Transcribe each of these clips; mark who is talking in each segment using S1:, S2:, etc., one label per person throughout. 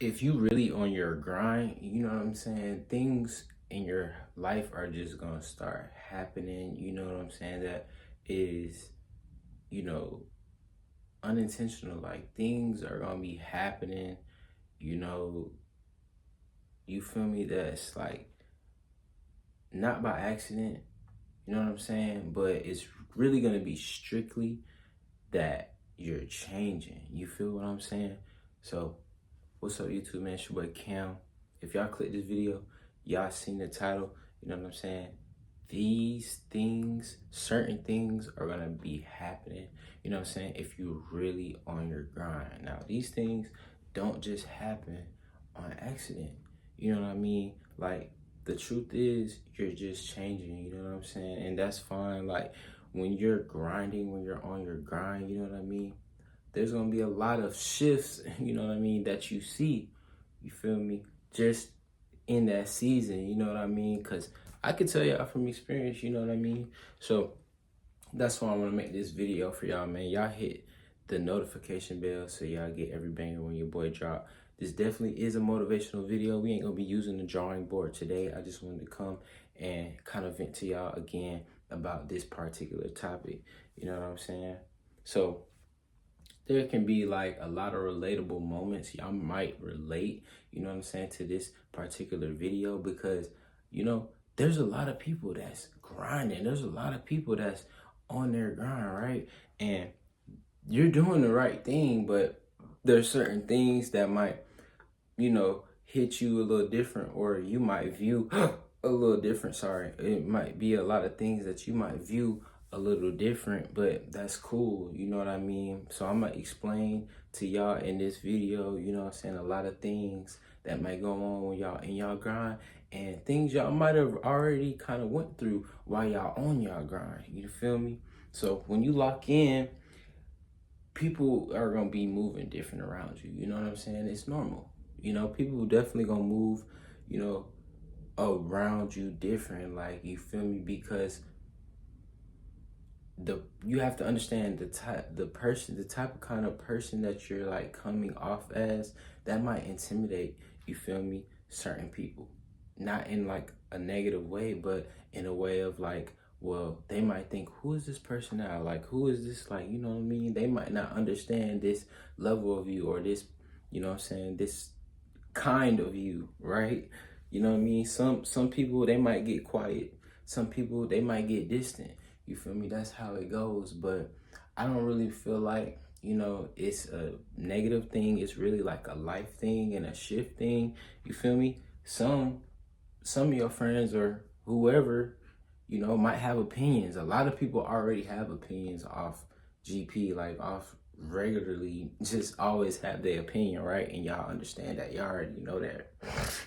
S1: if you really on your grind, you know what I'm saying? Things in your life are just gonna start happening. You know what I'm saying? That is, you know, unintentional. Like things are gonna be happening. You know, you feel me? That's like not by accident. You know what I'm saying? But it's really gonna be strictly that you're changing. You feel what I'm saying? So what's up, YouTube, man? It's your boy Cam. If y'all click this video, y'all seen the title, you know what I'm saying? These things, certain things are gonna be happening, you know what I'm saying, if you're really on your grind. Now, these things don't just happen on accident, you know what I mean? Like, the truth is, you're just changing, you know what I'm saying? And that's fine. Like, when you're grinding, when you're on your grind, you know what I mean? There's gonna be a lot of shifts, you know what I mean, that you see, you feel me, just in that season, you know what I mean? Because I could tell y'all from experience, you know what I mean? So that's why I want to make this video for y'all, man. Y'all hit the notification bell so y'all get every banger when your boy drop. This definitely is a motivational video. We ain't gonna be using the drawing board today. I just wanted to come and kind of vent to y'all again about this particular topic, you know what I'm saying? So there can be like a lot of relatable moments. Y'all might relate, you know what I'm saying, to this particular video because, you know, there's a lot of people that's grinding. There's a lot of people that's on their grind, right? And you're doing the right thing, but there's certain things that might, you know, hit you a little different, or you might view a little different. Sorry. It might be a lot of things that you might view a little different, but that's cool. You know what I mean? So I'm gonna explain to y'all in this video, you know what I'm saying, a lot of things that might go on when y'all in y'all grind and things y'all might have already kind of went through while y'all on y'all grind. You feel me? So when you lock in, people are gonna be moving different around you. You know what I'm saying? It's normal. You know, people definitely gonna move, you know, around you different. Like, you feel me? Because you have to understand the type of kind of person that you're like coming off as, that might intimidate, you feel me, certain people. Not in like a negative way, but in a way of like, well, they might think, who is this person now? Like, who is this? Like, you know what I mean? They might not understand this level of you, or this, you know what I'm saying, this kind of you, right? You know what I mean? Some people, they might get quiet. Some people, they might get distant. You feel me? That's how it goes. But I don't really feel like, you know, it's a negative thing. It's really like a life thing and a shift thing. You feel me? Some of your friends or whoever, you know, might have opinions. A lot of people already have opinions off GP, like off regularly, just always have their opinion, right? And y'all understand that. Y'all already know that.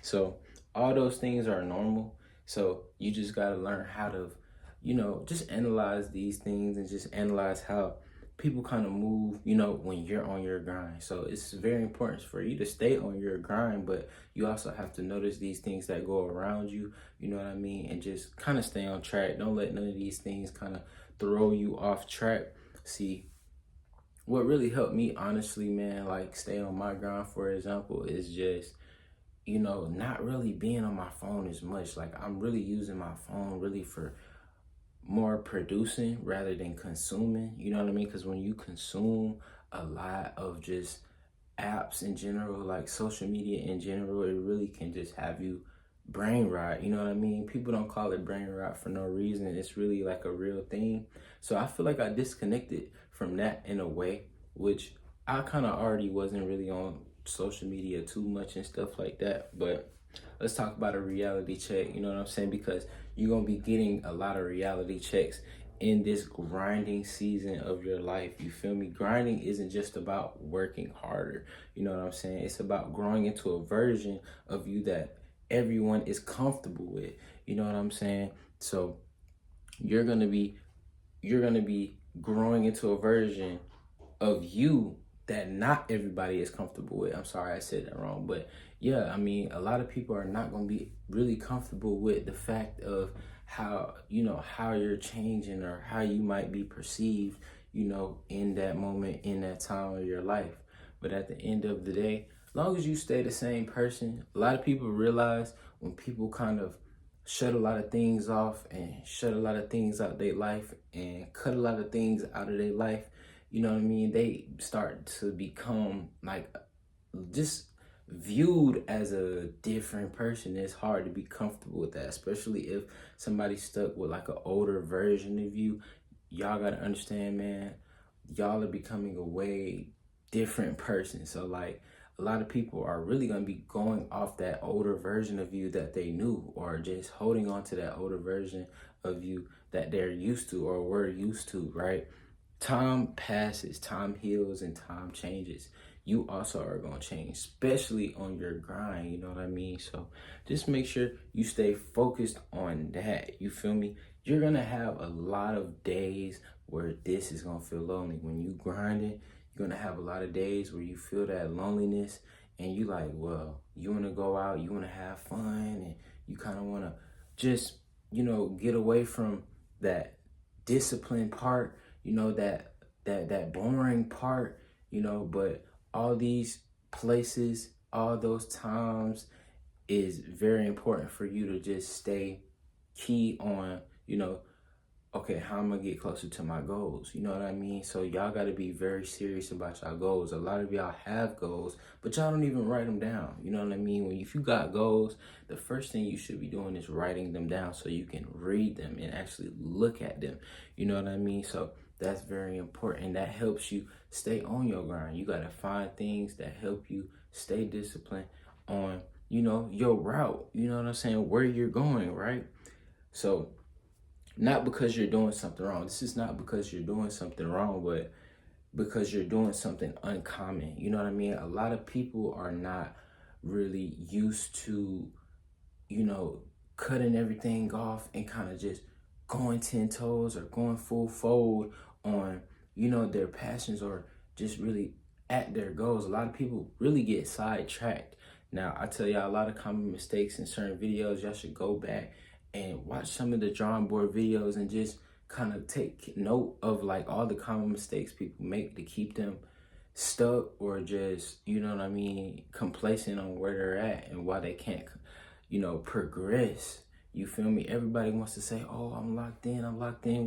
S1: So all those things are normal. So you just got to learn how to, you know, just analyze these things and just analyze how people kind of move, you know, when you're on your grind. So it's very important for you to stay on your grind, but you also have to notice these things that go around you, you know what I mean? And just kind of stay on track. Don't let none of these things kind of throw you off track. See, what really helped me, honestly, man, like stay on my grind, for example, is just, you know, not really being on my phone as much. Like, I'm really using my phone really for more producing rather than consuming, you know what I mean? Because when you consume a lot of just apps in general, like social media in general, it really can just have you brain rot, you know what I mean? People don't call it brain rot for no reason. It's really like a real thing. So I feel like I disconnected from that in a way, which I kind of already wasn't really on social media too much and stuff like that. But let's talk about a reality check, you know what I'm saying? Because you're going to be getting a lot of reality checks in this grinding season of your life. You feel me? Grinding isn't just about working harder. You know what I'm saying? It's about growing into a version of you that everyone is comfortable with. You know what I'm saying? So you're going to be growing into a version of you that not everybody is comfortable with. I'm sorry I said that wrong, but yeah, I mean, a lot of people are not going to be really comfortable with the fact of how, you know, how you're changing or how you might be perceived, you know, in that moment, in that time of your life. But at the end of the day, long as you stay the same person, a lot of people realize when people kind of shut a lot of things off and shut a lot of things out their life and cut a lot of things out of their life, you know what I mean? They start to become like just viewed as a different person. It's hard to be comfortable with that, especially if somebody's stuck with like an older version of you. Y'all gotta understand, man, y'all are becoming a way different person. So like a lot of people are really gonna be going off that older version of you that they knew, or just holding on to that older version of you that they're used to or were used to, right? Time passes, time heals, and time changes. You also are going to change, especially on your grind. You know what I mean? So just make sure you stay focused on that. You feel me? You're going to have a lot of days where this is going to feel lonely. When you grinding, you're going to have a lot of days where you feel that loneliness and you like, well, you want to go out, you want to have fun, and you kind of want to just, get away from that discipline part, that boring part, but all these places, all those times is very important for you to just stay key on, okay, how am I gonna get closer to my goals? You know what I mean? So y'all gotta be very serious about y'all goals. A lot of y'all have goals, but y'all don't even write them down. You know what I mean? If you got goals, the first thing you should be doing is writing them down so you can read them and actually look at them. You know what I mean? So that's very important. That helps you stay on your grind. You gotta find things that help you stay disciplined on, your route. You know what I'm saying? Where you're going, right? So not because you're doing something wrong. This is not because you're doing something wrong, but because you're doing something uncommon. You know what I mean? A lot of people are not really used to, cutting everything off and kind of just going 10 toes or going full fold on, their passions, or just really at their goals. A lot of people really get sidetracked. Now, I tell y'all a lot of common mistakes in certain videos. Y'all should go back and watch some of the drawing board videos and just kind of take note of like all the common mistakes people make to keep them stuck, or just, complacent on where they're at and why they can't, progress. You feel me? Everybody wants to say, oh, I'm locked in,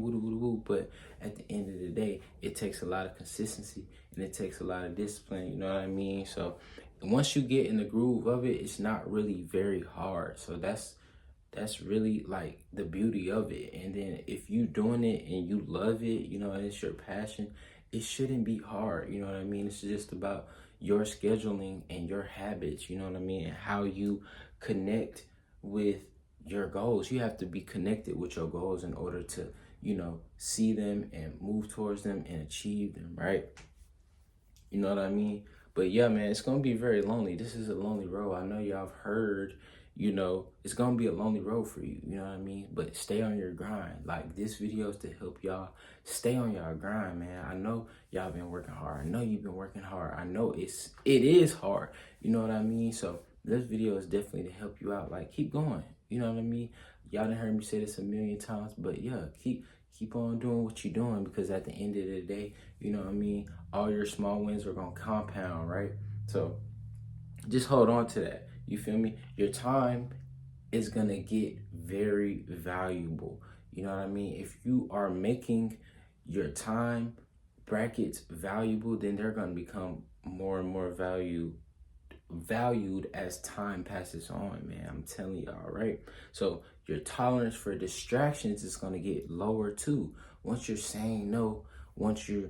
S1: woo woo woo. But at the end of the day, it takes a lot of consistency and it takes a lot of discipline. You know what I mean? So once you get in the groove of it, it's not really very hard. So that's really like the beauty of it. And then if you doing it and you love it, and it's your passion, it shouldn't be hard. You know what I mean? It's just about your scheduling and your habits, you know what I mean? And how you connect with your goals. You have to be connected with your goals in order to, see them and move towards them and achieve them, right? You know what I mean? But yeah, man, it's gonna be very lonely. This is a lonely road. I know y'all have heard, it's gonna be a lonely road for you, you know what I mean? But stay on your grind. Like, this video is to help y'all stay on y'all grind, man. I know y'all been working hard. I know you've been working hard. I know it is hard. You know what I mean? So this video is definitely to help you out. Like, keep going. You know what I mean? Y'all done heard me say this a million times, but yeah, keep on doing what you're doing, because at the end of the day, you know what I mean, all your small wins are gonna compound, right? So just hold on to that. You feel me? Your time is gonna get very valuable. You know what I mean? If you are making your time brackets valuable, then they're gonna become more and more valued as time passes on, man. I'm telling y'all, right? So your tolerance for distractions is going to get lower too. Once you're saying no, once you're,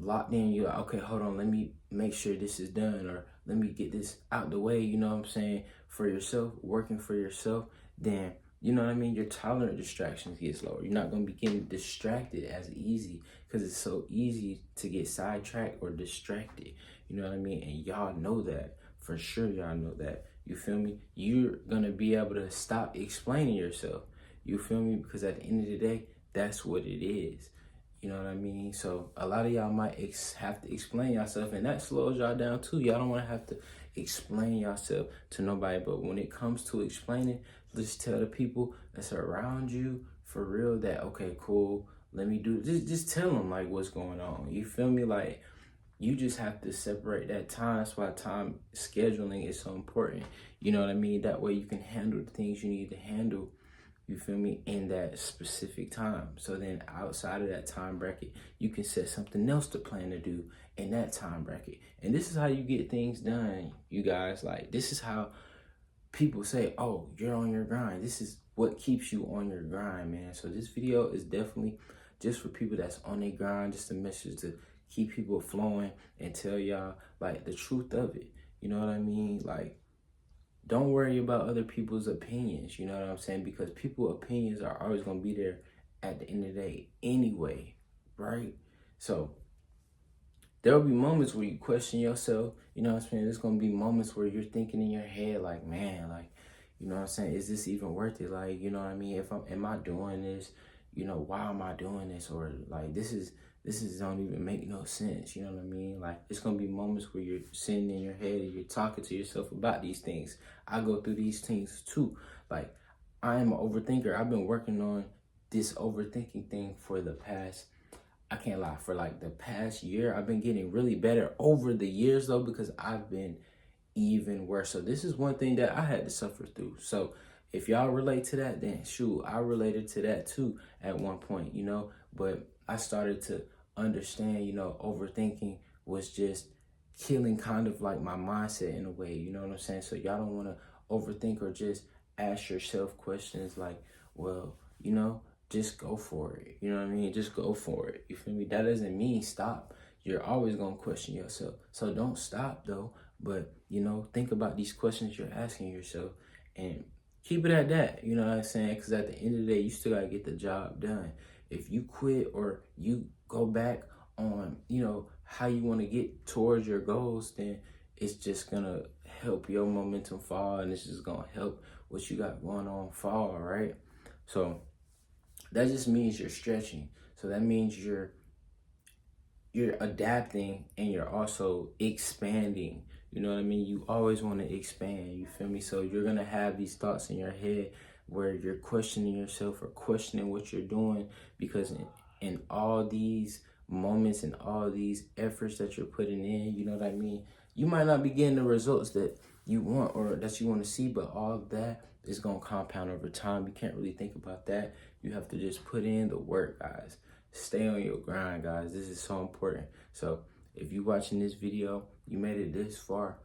S1: locked in, you're like, okay, hold on, let me make sure this is done, or let me get this out the way, you know what I'm saying, for yourself, working for yourself, then, you know what I mean, your tolerant distractions gets lower. You're not going to be getting distracted as easy, because it's so easy to get sidetracked or distracted. You know what I mean? And y'all know that. For sure, y'all know that. You feel me? You're going to be able to stop explaining yourself. You feel me? Because at the end of the day, that's what it is. You know what I mean? So a lot of y'all might have to explain yourself, and that slows y'all down too. Y'all don't want to have to explain yourself to nobody. But when it comes to explaining, just tell the people that's around you for real that, okay, cool, let me do, just tell them like what's going on. You feel me? Like, you just have to separate that time. That's why time scheduling is so important. You know what I mean? That way you can handle the things you need to handle, you feel me, in that specific time. So then outside of that time bracket, you can set something else to plan to do in that time bracket. And this is how you get things done, you guys. Like, this is how people say, oh, you're on your grind. This is what keeps you on your grind, man. So this video is definitely just for people that's on their grind, just a message to keep people flowing and tell y'all like the truth of it. You know what I mean? Like, don't worry about other people's opinions, you know what I'm saying? Because people's opinions are always gonna be there at the end of the day anyway, right? So there'll be moments where you question yourself, you know what I'm saying? There's gonna be moments where you're thinking in your head, like, man, like, you know what I'm saying? Is this even worth it? Like, you know what I mean? Am I doing this? You know, why am I doing this? Or like, this is don't even make no sense. You know what I mean? Like, it's gonna be moments where you're sitting in your head and you're talking to yourself about these things. I go through these things too. Like, I am an overthinker. I've been working on this overthinking thing for the past, I can't lie, for like the past year. I've been getting really better over the years though, because I've been even worse. So this is one thing that I had to suffer through. So if y'all relate to that, then shoot, I related to that too at one point, you know, but I started to understand, you know, overthinking was just killing kind of like my mindset in a way, you know what I'm saying? So y'all don't want to overthink or just ask yourself questions like, well, you know, just go for it. You know what I mean? Just go for it. You feel me? That doesn't mean stop. You're always going to question yourself. So don't stop though. But, you know, think about these questions you're asking yourself and keep it at that. You know what I'm saying? Because at the end of the day, you still got to get the job done. If you quit or you go back on, you know, how you want to get towards your goals, then it's just going to help your momentum fall, and it's just going to help what you got going on fall, right? So that just means you're stretching. So that means you're adapting and you're also expanding. You know what I mean? You always want to expand, you feel me? So you're going to have these thoughts in your head where you're questioning yourself or questioning what you're doing, because in all these moments and all these efforts that you're putting in, you know what I mean? You might not be getting the results that you want or that you want to see, but all of that is going to compound over time. You can't really think about that. You have to just put in the work, guys. Stay on your grind, guys. This is so important. So if you're watching this video, you made it this far,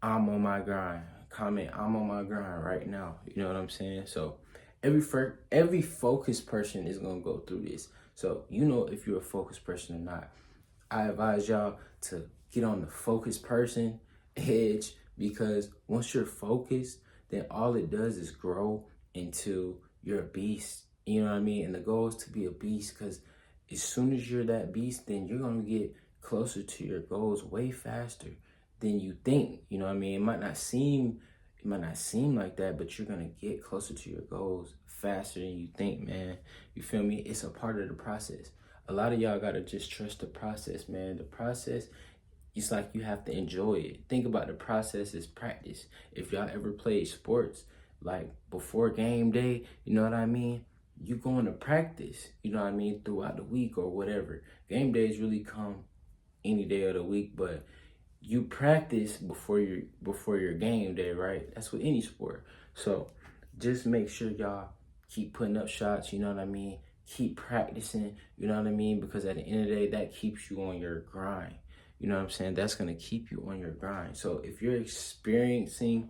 S1: I'm on my grind. Comment, I'm on my grind right now. You know what I'm saying? So every focused person is going to go through this. So you know if you're a focused person or not. I advise y'all to get on the focused person edge, because once you're focused, then all it does is grow into you're a beast. You know what I mean? And the goal is to be a beast, because as soon as you're that beast, then you're going to get closer to your goals way faster than you think. You know what I mean? It might not seem like that, but you're going to get closer to your goals faster than you think, man. You feel me? It's a part of the process. A lot of y'all got to just trust the process, man. The process, it's like you have to enjoy it. Think about the process as practice. If y'all ever played sports, like before game day, you know what I mean? You going to practice, you know what I mean, throughout the week or whatever. Game days really come any day of the week, but you practice before your game day, right? That's with any sport. So just make sure y'all keep putting up shots, you know what I mean? Keep practicing, you know what I mean? Because at the end of the day, that keeps you on your grind. You know what I'm saying? That's going to keep you on your grind. So if you're experiencing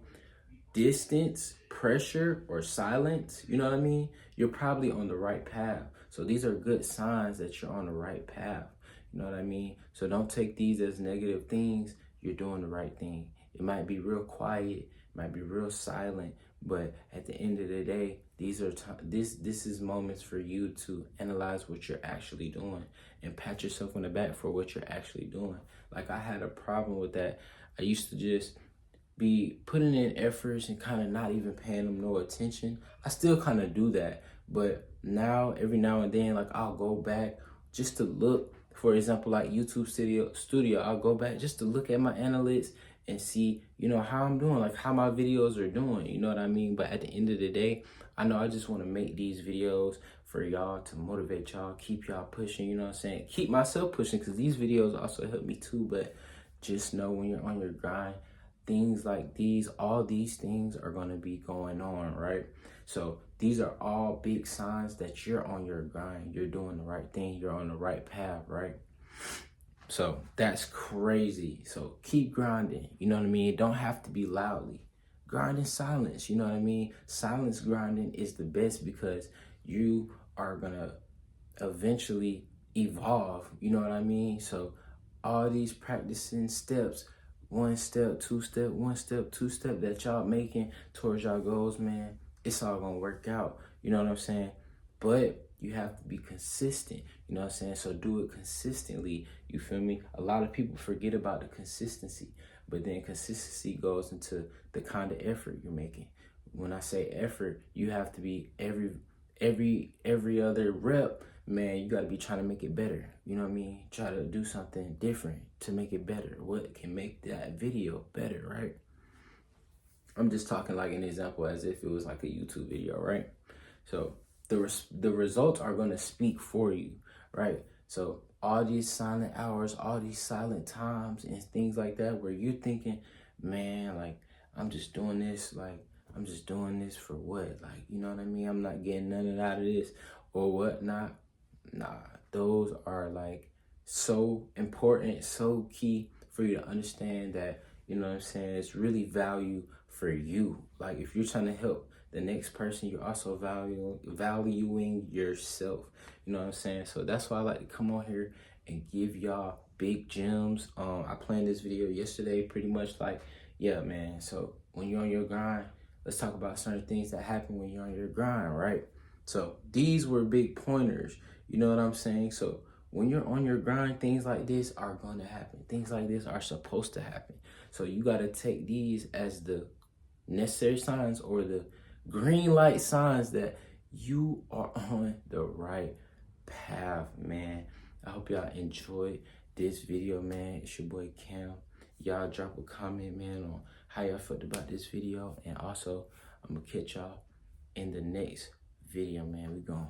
S1: distance, pressure, or silence, you know what I mean? You're probably on the right path. So these are good signs that you're on the right path. You know what I mean? So don't take these as negative things. You're doing the right thing. It might be real quiet, might be real silent, but at the end of the day, these are this is moments for you to analyze what you're actually doing and pat yourself on the back for what you're actually doing. Like, I had a problem with that. I used to just be putting in efforts and kind of not even paying them no attention. I still kind of do that, but now every now and then, like, I'll go back just to look. For example, like YouTube Studio, I'll go back just to look at my analytics and see, you know, how I'm doing, like how my videos are doing, you know what I mean? But at the end of the day, I know I just want to make these videos for y'all to motivate y'all, keep y'all pushing, you know what I'm saying? Keep myself pushing, because these videos also help me too. But just know when you're on your grind, things like these, all these things are going to be going on, right? So these are all big signs that you're on your grind, you're doing the right thing, you're on the right path, right? So that's crazy. So keep grinding, you know what I mean? It don't have to be loudly. Grind in silence, you know what I mean? Silence grinding is the best, because you are gonna eventually evolve, you know what I mean? So all these practicing steps, one step, two step, one step, two step, that y'all making towards y'all goals, man, it's all gonna work out, you know what I'm saying? But you have to be consistent, you know what I'm saying? So do it consistently, you feel me? A lot of people forget about the consistency, but then consistency goes into the kind of effort you're making. When I say effort, you have to be every other rep, man, you got to be trying to make it better. You know what I mean? Try to do something different to make it better. What can make that video better, right? I'm just talking like an example as if it was like a YouTube video, right? So the results are going to speak for you, right? So all these silent hours, all these silent times and things like that, where you're thinking, man, like, I'm just doing this, like, I'm just doing this for what? Like, you know what I mean? I'm not getting nothing out of this or whatnot. Nah, those are like so important, so key for you to understand that, you know what I'm saying, it's really value for you. Like, if you're trying to help the next person, you're also valuing yourself. You know what I'm saying? So that's why I like to come on here and give y'all big gems. I planned this video yesterday, pretty much like, yeah, man. So when you're on your grind, let's talk about certain things that happen when you're on your grind, right? So these were big pointers. You know what I'm saying? So when you're on your grind, things like this are going to happen. Things like this are supposed to happen. So you got to take these as the necessary signs, or the green light signs that you are on the right path, man. I hope y'all enjoyed this video, man. It's your boy Cam. Y'all drop a comment, man, on how y'all felt about this video. And also, I'm going to catch y'all in the next video, man. We gone.